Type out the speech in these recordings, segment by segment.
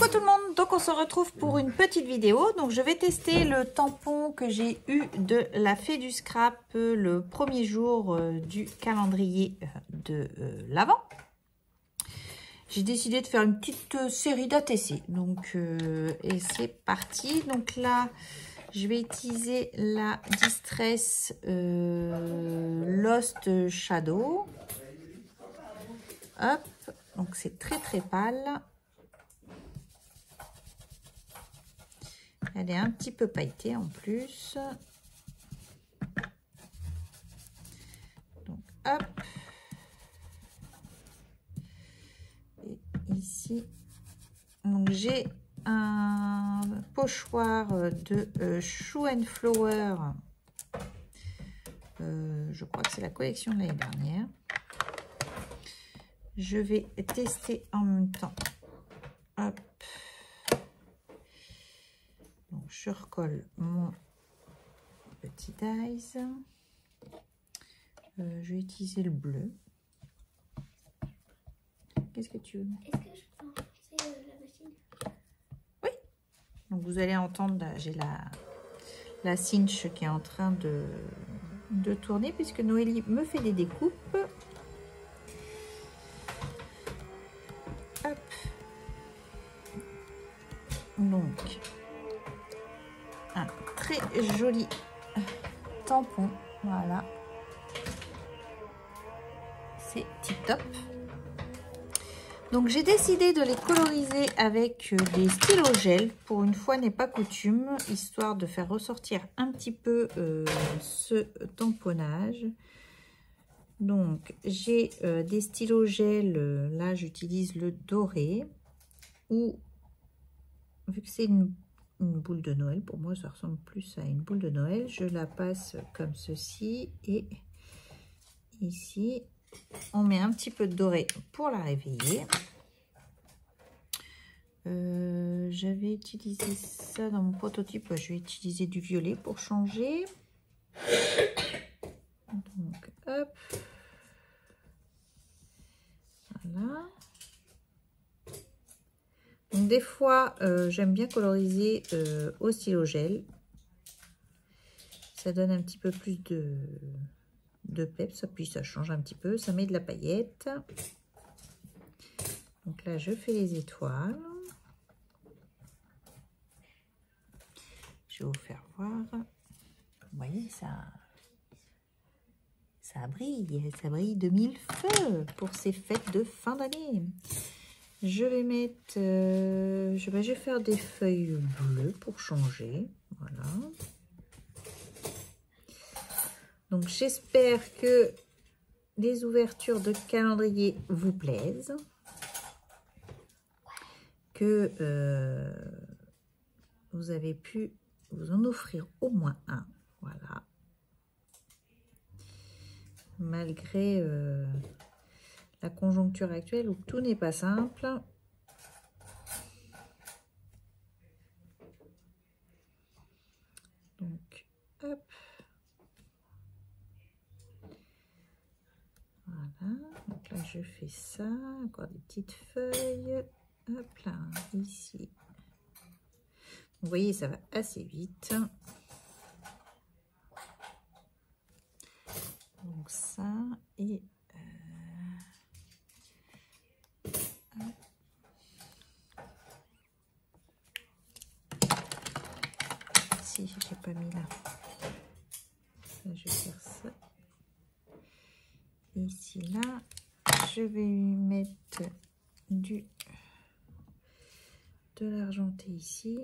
Coucou tout le monde, donc on se retrouve pour une petite vidéo. Donc je vais tester le tampon que j'ai eu de la Fée du Scrap le premier jour du calendrier de l'Avent. J'ai décidé de faire une petite série d'ATC. Donc et c'est parti. Donc là je vais utiliser la Distress Lost Shadow. Hop, donc c'est très pâle. Elle est un petit peu pailletée en plus. Donc hop. Et ici, donc j'ai un pochoir de Shoe and Flower. Je crois que c'est la collection de l'année dernière. Je vais tester en même temps. Hop. Donc, je recolle mon petit dies. Je vais utiliser le bleu. Qu'est-ce que tu veux? Est-ce que je peux lancer la machine? Oui. Donc, vous allez entendre, j'ai la cinch qui est en train de tourner puisque Noélie me fait des découpes. Hop. Donc, un très joli tampon, voilà, c'est tip top. Donc j'ai décidé de les coloriser avec des stylos gel, pour une fois n'est pas coutume, histoire de faire ressortir un petit peu ce tamponnage. Donc j'ai des stylos gel, là j'utilise le doré, ou vu que c'est une boule de Noël, pour moi ça ressemble plus à une boule de Noël, je la passe comme ceci et ici on met un petit peu de doré pour la réveiller. J'avais utilisé ça dans mon prototype, je vais utiliser du violet pour changer. Donc hop, voilà. Donc des fois, j'aime bien coloriser au stylo gel. Ça donne un petit peu plus de peps, puis ça change un petit peu, ça met de la paillette. Donc là, je fais les étoiles. Je vais vous faire voir. Vous voyez, ça brille de mille feux pour ces fêtes de fin d'année. Je vais mettre, je vais faire des feuilles bleues pour changer, voilà. Donc j'espère que les ouvertures de calendrier vous plaisent, que vous avez pu vous en offrir au moins un, voilà. Malgré la conjoncture actuelle où tout n'est pas simple. Donc, hop. Voilà. Donc là, je fais ça. Encore des petites feuilles. Hop là, ici. Vous voyez, ça va assez vite. Donc ça, et si j'ai pas mis là, je vais faire ça ici, là je vais lui mettre de l'argenté ici.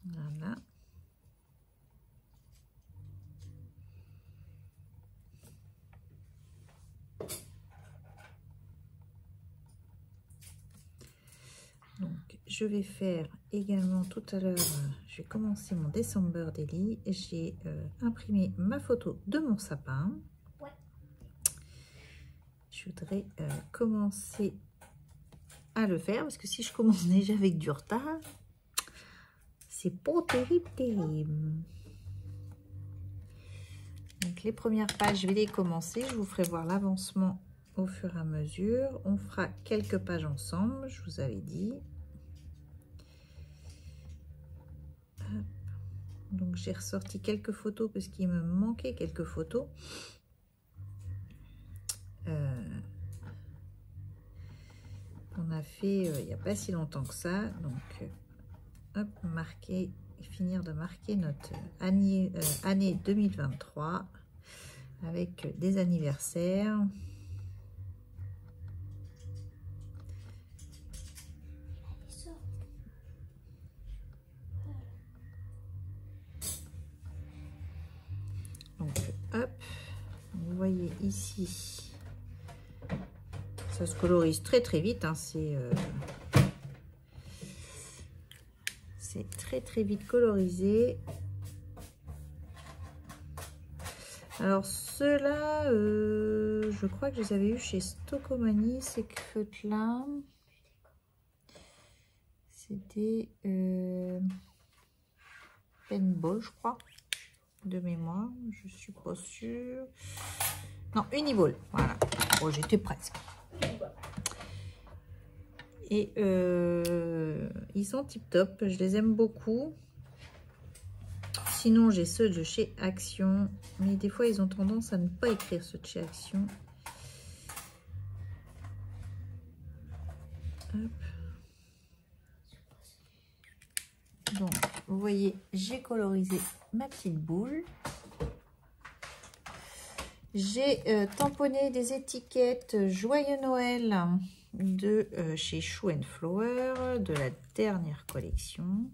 Voilà. Donc, je vais faire également tout à l'heure, je vais commencer mon December Daily. J'ai imprimé ma photo de mon sapin. Ouais. Je voudrais commencer à le faire parce que si je commence déjà avec du retard, c'est pas terrible. Donc les premières pages, je vais les commencer. Je vous ferai voir l'avancement au fur et à mesure. On fera quelques pages ensemble, je vous avais dit. Hop. Donc j'ai ressorti quelques photos parce qu'il me manquait quelques photos. On a fait il n'y a pas si longtemps que ça. Donc hop, marquer, finir de marquer notre année 2023 avec des anniversaires. Donc hop, vous voyez ici, ça se colorise très très vite, hein, c'est très vite colorisé. Alors ceux-là, je crois que je les avais eu chez Stocomanie, ces feutres-là. C'était Paintball, je crois, de mémoire. Je suis pas sûre. Non, Uniball, voilà. Bon, j'étais presque. Et ils sont tip top, je les aime beaucoup. Sinon, j'ai ceux de chez Action, mais des fois, ils ont tendance à ne pas écrire ceux de chez Action. Hop. Donc, vous voyez, j'ai colorisé ma petite boule. J'ai tamponné des étiquettes Joyeux Noël de chez Shoe & Flower, de la dernière collection.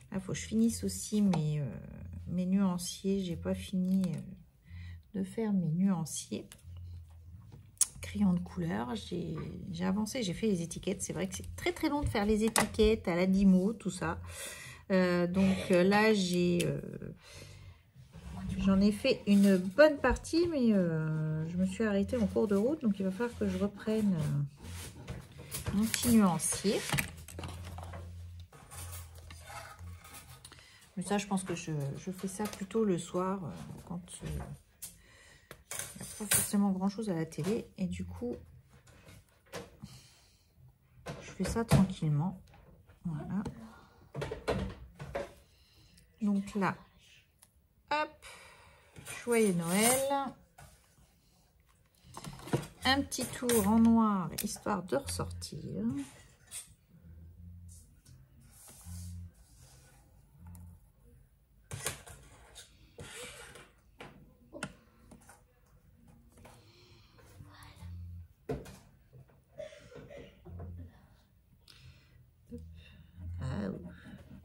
Là, il faut que je finisse aussi mes nuanciers. J'ai pas fini de faire mes nuanciers. Crayon de couleur. J'ai avancé, j'ai fait les étiquettes. C'est vrai que c'est très très long de faire les étiquettes à la Dymo, tout ça. Donc là, j'en ai fait une bonne partie, mais je me suis arrêtée en cours de route. Donc il va falloir que je reprenne mon petit nuancier. Mais ça, je pense que je fais ça plutôt le soir, quand il n'y a pas forcément grand-chose à la télé. Et du coup, je fais ça tranquillement. Voilà. Donc là, hop, Joyeux Noël. Un petit tour en noir, histoire de ressortir.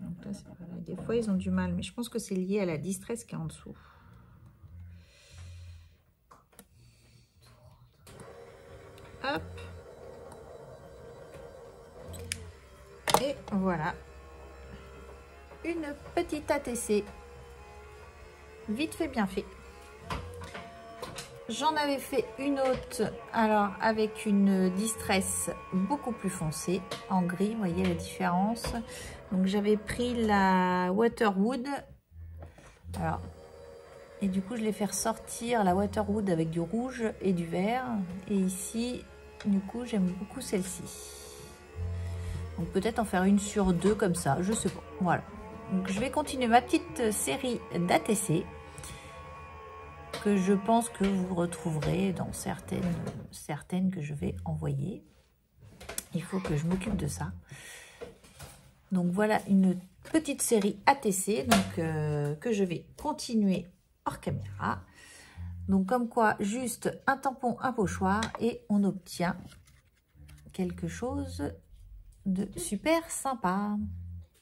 Donc là, c'est pareil. Des fois, ils ont du mal, mais je pense que c'est lié à la distress qui est en dessous. Hop. Et voilà. Une petite ATC. Vite fait, bien fait. J'en avais fait une autre, alors avec une distress beaucoup plus foncée, en gris, vous voyez la différence. Donc j'avais pris la Waterwood, alors, et du coup je l'ai fait ressortir la Waterwood avec du rouge et du vert. Et ici, du coup, j'aime beaucoup celle-ci. Donc peut-être en faire une sur deux comme ça, je sais pas. Voilà. Donc je vais continuer ma petite série d'ATC, que je pense que vous retrouverez dans certaines que je vais envoyer. Il faut que je m'occupe de ça. Donc voilà une petite série ATC donc, que je vais continuer hors caméra. Donc comme quoi, juste un tampon, un pochoir et on obtient quelque chose de super sympa.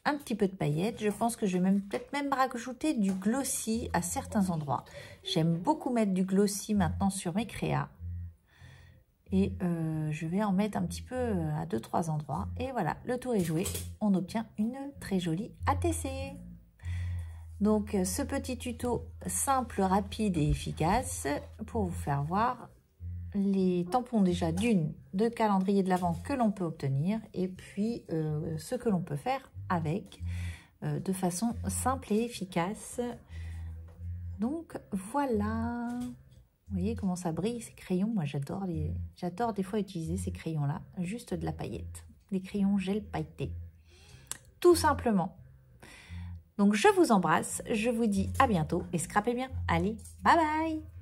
Un petit peu de paillettes. Je pense que je vais peut-être même rajouter du glossy à certains endroits. J'aime beaucoup mettre du glossy maintenant sur mes créas. Et je vais en mettre un petit peu à 2-3 endroits. Et voilà, le tour est joué. On obtient une très jolie ATC. Donc, ce petit tuto simple, rapide et efficace pour vous faire voir les tampons déjà de calendrier de l'Avent que l'on peut obtenir. Et puis, ce que l'on peut faire avec de façon simple et efficace. Donc voilà. Vous voyez comment ça brille ces crayons. Moi j'adore des fois utiliser ces crayons là. Juste de la paillette. Des crayons gel pailletés. Tout simplement. Donc je vous embrasse. Je vous dis à bientôt et scrapez bien. Allez, bye bye.